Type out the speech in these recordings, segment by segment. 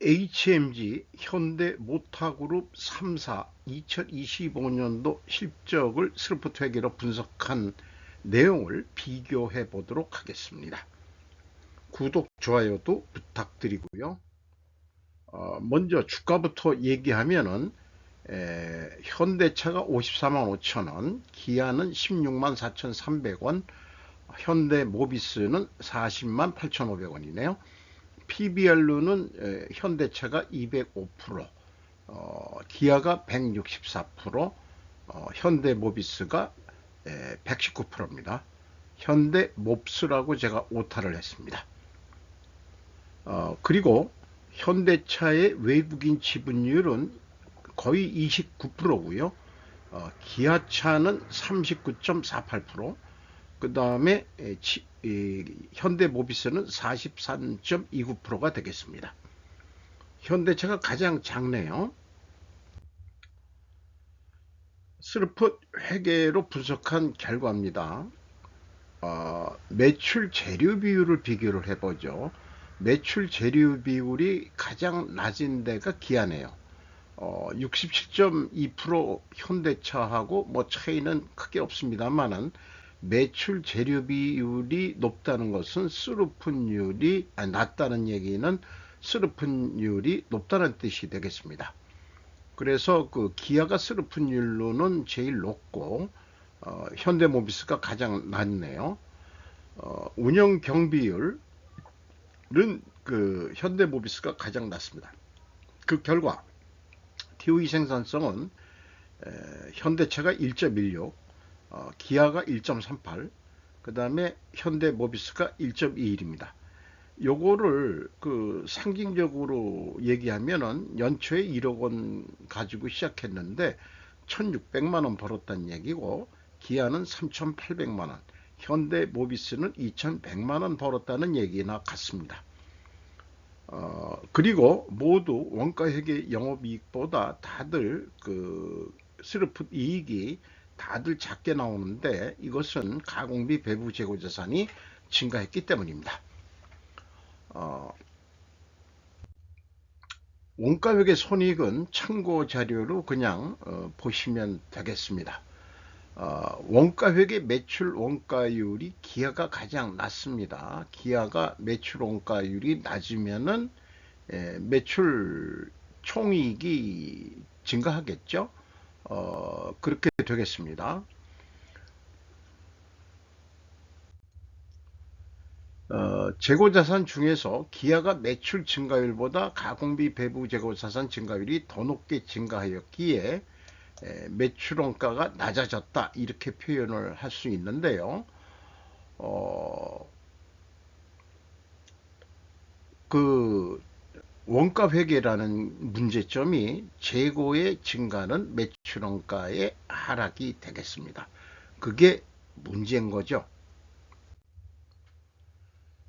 HMG 현대모타그룹 3사 2025년도 실적을 스루프트 회계로 분석한 내용을 비교해 보도록 하겠습니다. 구독, 좋아요도 부탁드리고요. 먼저 주가부터 얘기하면은 현대차가 54만 5천원, 기아는 16만 4,300원, 현대모비스는 40만 8,500원이네요. PBR로는 현대차가 205%, 기아가 164%, 현대모비스가 119%입니다. 현대몹스라고 제가 오타를 했습니다. 그리고 현대차의 외국인 지분율은 거의 29%고요. 기아차는 39.48%, 그 다음에 현대모비스는 43.29%가 되겠습니다. 현대차가 가장 작네요. 스루프트 회계로 분석한 결과입니다. 매출 재료 비율을 비교를 해보죠. 매출 재료 비율이 가장 낮은 데가 기아네요. 67.2% 현대차하고 뭐 차이는 크게 없습니다만은 매출 재료 비율이 높다는 것은 스루프트율이 낮다는 얘기는 스루프트율이 높다는 뜻이 되겠습니다. 그래서 그 기아가 스루프트율로는 제일 높고 현대모비스가 가장 낮네요. 운영 경비율은 그 현대모비스가 가장 낮습니다. 그 결과 TOE 생산성은 현대차가 1.16, 기아가 1.38, 그 다음에 현대모비스가 1.21입니다. 요거를 그 상징적으로 얘기하면은 연초에 1억 원 가지고 시작했는데 1,600만 원 벌었다는 얘기고, 기아는 3,800만 원, 현대모비스는 2,100만 원 벌었다는 얘기나 같습니다. 그리고 모두 원가회계 영업이익보다 다들 그 스루프트 이익이 다들 작게 나오는데, 이것은 가공비 배부 재고자산이 증가했기 때문입니다. 원가회계 손익은 참고 자료로 그냥 보시면 되겠습니다. 원가회계 매출 원가율이 기아가 가장 낮습니다. 기아가 매출 원가율이 낮으면은 매출 총이익이 증가하겠죠. 그렇게 되겠습니다. 재고자산 중에서 기아가 매출 증가율보다 가공비 배부 재고자산 증가율이 더 높게 증가하였기에 매출 원가가 낮아졌다, 이렇게 표현을 할 수 있는데요. 그 원가 회계라는 문제점이 재고의 증가는 매출 원가의 하락이 되겠습니다. 그게 문제인 거죠.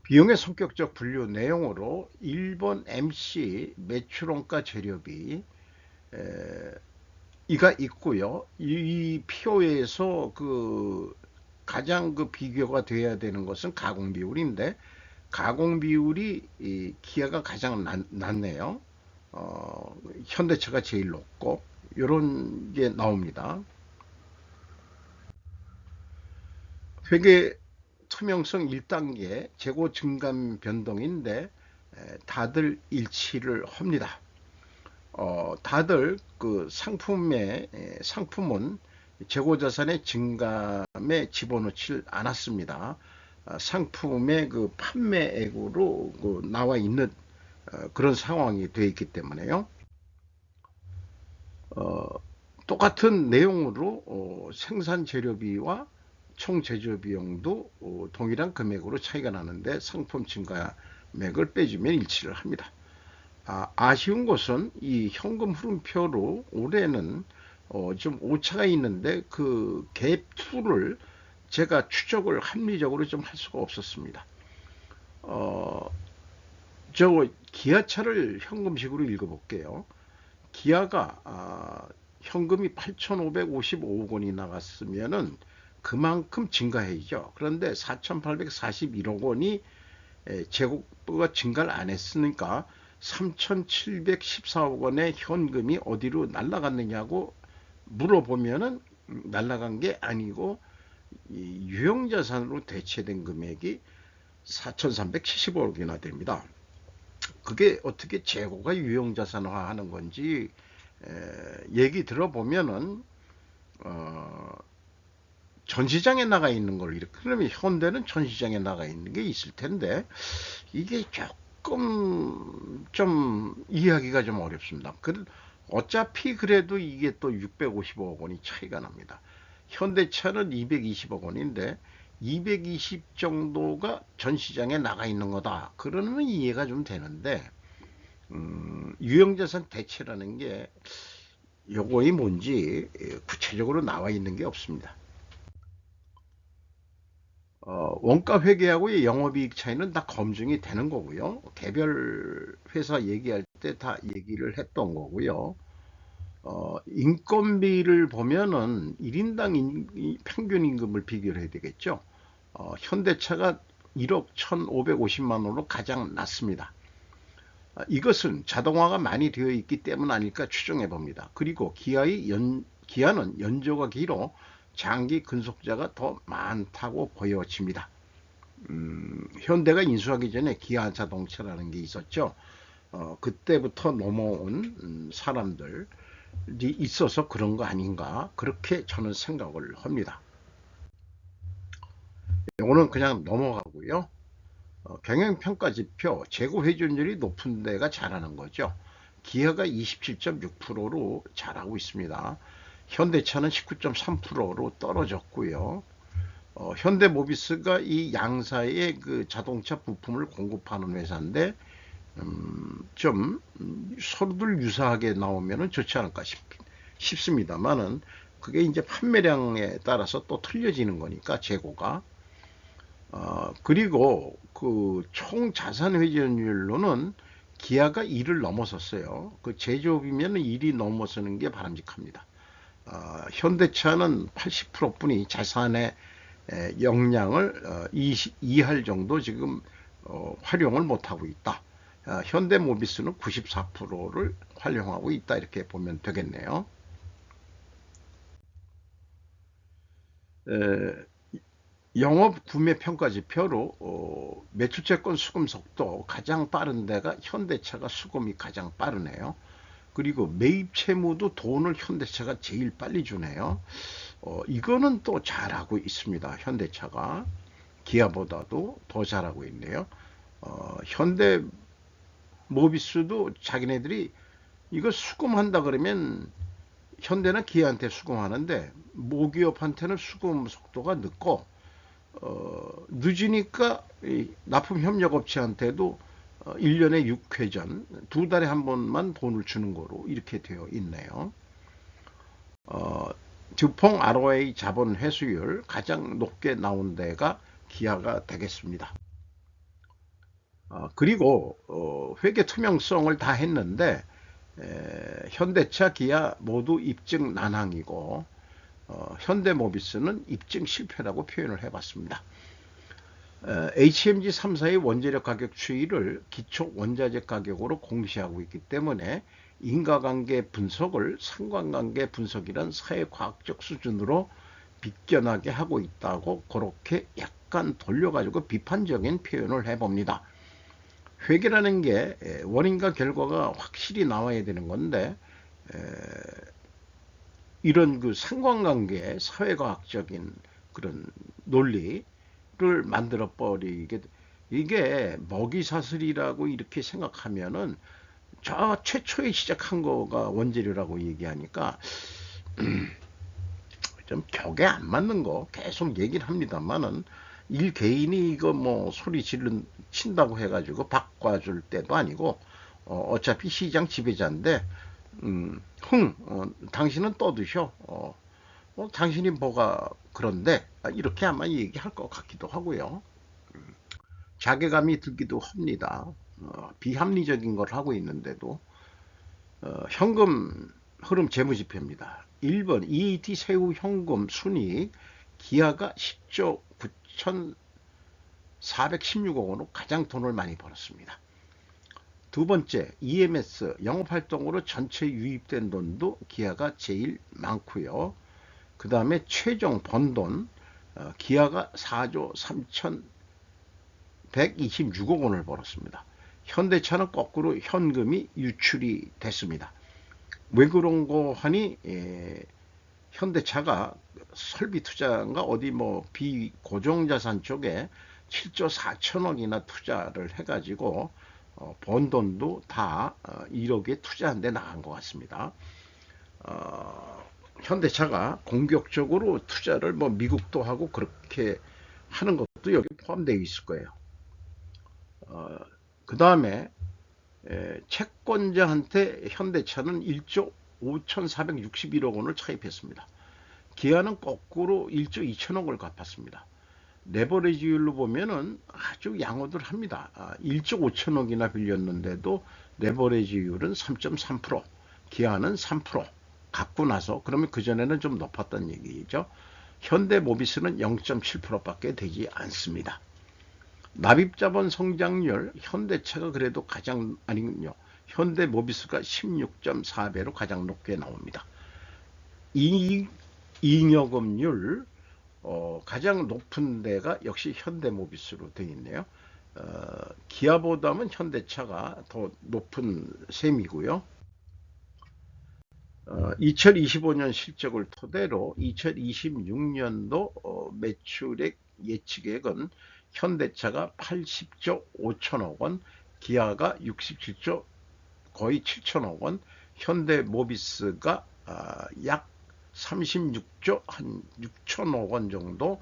비용의 성격적 분류 내용으로 1번 MC 매출원가 재료비 이가 있고요. 이 표에서 그 가장 그 비교가 돼야 되는 것은 가공 비율인데, 가공 비율이 기아가 가장 낮네요. 현대차가 제일 높고 이런 게 나옵니다. 회계 투명성 1단계 재고 증감 변동인데 다들 일치를 합니다. 다들 그 상품은 재고자산의 증감에 집어넣지 않았습니다. 상품의 그 판매액으로 그 나와 있는 그런 상황이 되어 있기 때문에요. 똑같은 내용으로 생산 재료비와 총 제조 비용도 동일한 금액으로 차이가 나는데 상품 증가액을 빼주면 일치를 합니다. 아쉬운 것은 이 현금 흐름표로 올해는 좀 오차가 있는데 그 갭 2를 제가 추적을 합리적으로 좀 할 수가 없었습니다. 저 기아차를 현금식으로 읽어볼게요. 기아가 현금이 8,555억 원이 나갔으면은 그만큼 증가해야죠. 그런데 4,841억 원이 재고가 증가를 안 했으니까 3,714억 원의 현금이 어디로 날아갔느냐고 물어보면은 날아간 게 아니고 이 유형자산으로 대체된 금액이 4,375억이나 됩니다. 그게 어떻게 재고가 유형자산화하는 건지 얘기 들어보면은 전시장에 나가 있는 걸 이렇게 그러면 현대는 전시장에 나가 있는 게 있을 텐데 이게 조금 좀 이해하기가 좀 어렵습니다. 어차피 그래도 이게 또 650억 원이 차이가 납니다. 현대차는 220억 원인데 220 정도가 전시장에 나가 있는 거다. 그러면 이해가 좀 되는데 유형자산 대체라는 게 요거이 뭔지 구체적으로 나와 있는 게 없습니다. 원가 회계하고의 영업이익 차이는 다 검증이 되는 거고요. 개별 회사 얘기할 때 다 얘기를 했던 거고요. 인건비를 보면은 1인당 평균 임금을 비교를 해야 되겠죠. 현대차가 1억 1,550만 원으로 가장 낮습니다. 이것은 자동화가 많이 되어 있기 때문 아닐까 추정해 봅니다. 그리고 기아는 연조가 길어 장기 근속자가 더 많다고 보여집니다. 현대가 인수하기 전에 기아 자동차라는 게 있었죠. 그때부터 넘어온 사람들이 있어서 그런 거 아닌가 그렇게 저는 생각을 합니다. 이거는 그냥 넘어가고요. 경영평가 지표 재고 회전율이 높은 데가 잘하는 거죠. 기아가 27.6%로 잘하고 있습니다. 현대차는 19.3%로 떨어졌고요. 현대모비스가 이 양사의 그 자동차 부품을 공급하는 회사인데 좀 서로들 유사하게 나오면 좋지 않을까 싶습니다만은 그게 이제 판매량에 따라서 또 틀려지는 거니까 재고가 그리고 그 총 자산 회전율로는 기아가 1을 넘어섰어요. 그 제조업이면 1이 넘어서는 게 바람직합니다. 현대차는 80%뿐이 자산의 역량을 2할 정도 지금 활용을 못하고 있다. 현대모비스는 94%를 활용하고 있다 이렇게 보면 되겠네요. 영업 구매 평가 지표로 매출채권 수금 속도 가장 빠른 데가 현대차가 수금이 가장 빠르네요. 그리고 매입 채무도 돈을 현대차가 제일 빨리 주네요. 이거는 또 잘하고 있습니다. 현대차가 기아보다도 더 잘하고 있네요. 현대 모비스도 자기네들이 이거 수금한다 그러면 현대는 기아한테 수금하는데 모기업한테는 수금 속도가 늦고 늦으니까 납품협력업체한테도 1년에 6회전 2달에 한 번만 돈을 주는 거로 이렇게 되어 있네요. 듀퐁 ROA 자본 회수율 가장 높게 나온 데가 기아가 되겠습니다. 그리고 회계 투명성을 다 했는데 현대차, 기아 모두 입증 난항이고 현대모비스는 입증 실패라고 표현을 해봤습니다. HMG 3사의 원재료 가격 추이를 기초 원자재 가격으로 공시하고 있기 때문에 인과관계 분석을 상관관계 분석이란 사회과학적 수준으로 비껴나게 하고 있다고 그렇게 약간 돌려가지고 비판적인 표현을 해봅니다. 회계라는 게 원인과 결과가 확실히 나와야 되는 건데 이런 그 상관관계 사회과학적인 그런 논리를 만들어 버리게 이게 먹이사슬이라고 이렇게 생각하면은 저 최초에 시작한 거가 원재료라고 얘기하니까 좀 격에 안 맞는 거 계속 얘기를 합니다만은 일 개인이 이거 뭐 소리 친다고 해가지고 바꿔줄 때도 아니고 어차피 시장 지배자인데 당신은 떠드셔. 당신이 뭐가 그런데 이렇게 아마 얘기할 것 같기도 하고요. 자괴감이 들기도 합니다. 비합리적인 걸 하고 있는데도 현금 흐름 재무지표입니다. 1번 EAT 세후 현금 순이익 기아가 10조 9,416억 원으로 가장 돈을 많이 벌었습니다. 두 번째, EMS 영업활동으로 전체 유입된 돈도 기아가 제일 많고요. 그 다음에 최종 번 돈, 기아가 4조 3,126억 원을 벌었습니다. 현대차는 거꾸로 현금이 유출이 됐습니다. 왜 그런 거 하니, 현대차가 설비 투자인가 어디 뭐 비고정자산 쪽에 7조 4천억이나 투자를 해가지고 번 돈도 다 1억에 투자한 데 나간 것 같습니다. 현대차가 공격적으로 투자를 뭐 미국도 하고 그렇게 하는 것도 여기 포함되어 있을 거예요. 그 다음에 채권자한테 현대차는 1조 5,461억 원을 차입했습니다. 기아는 거꾸로 1조 2천억을 갚았습니다. 레버리지율로 보면은 아주 양호들 합니다. 1조 5천억이나 빌렸는데도 레버리지율은 3.3%, 기아는 3% 갚고 나서, 그러면 그전에는 좀 높았던 얘기죠. 현대모비스는 0.7%밖에 되지 않습니다. 납입자본 성장률, 현대차가 그래도 가장, 아니군요. 현대모비스가 16.4배로 가장 높게 나옵니다. 잉여금률, 가장 높은 데가 역시 현대모비스로 되어 있네요. 기아보다는 현대차가 더 높은 셈이고요. 2025년 실적을 토대로 2026년도 매출액 예측액은 현대차가 80조 5천억 원, 기아가 67조 거의 7천억 원, 현대모비스가 약 36조 한 6천억 원 정도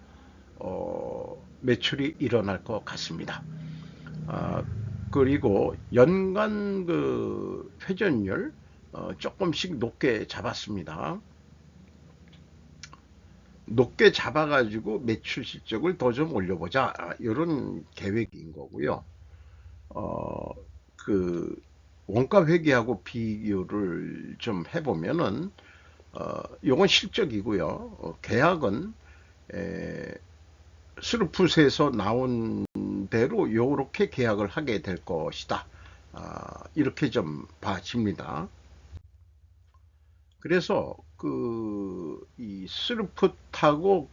매출이 일어날 것 같습니다. 그리고 연간 그 회전율 조금씩 높게 잡았습니다. 높게 잡아가지고 매출 실적을 더 좀 올려보자, 이런 계획인 거고요. 그 원가 회계하고 비교를 좀 해보면은 이건 실적이고요. 계약은 스루풋에서 나온 대로 이렇게 계약을 하게 될 것이다. 이렇게 좀 봐집니다. 그래서 이 스루풋하고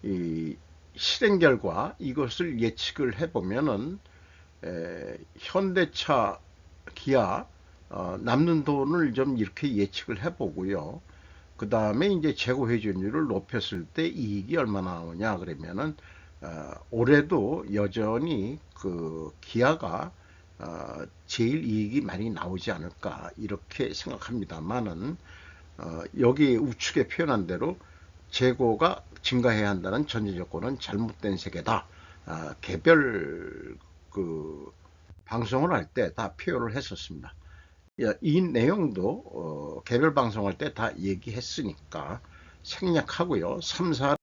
이 실행 결과 이것을 예측을 해보면은 현대차, 기아 남는 돈을 좀 이렇게 예측을 해보고요. 그 다음에 이제 재고 회전율을 높였을 때 이익이 얼마나 나오냐 그러면은 올해도 여전히 그 기아가 제일 이익이 많이 나오지 않을까 이렇게 생각합니다만은 여기 우측에 표현한 대로 재고가 증가해야 한다는 전제 조건은 잘못된 세계다. 개별 그 방송을 할 때 다 표현을 했었습니다. 이 내용도 개별 방송할 때 다 얘기했으니까 생략하고요. 3, 4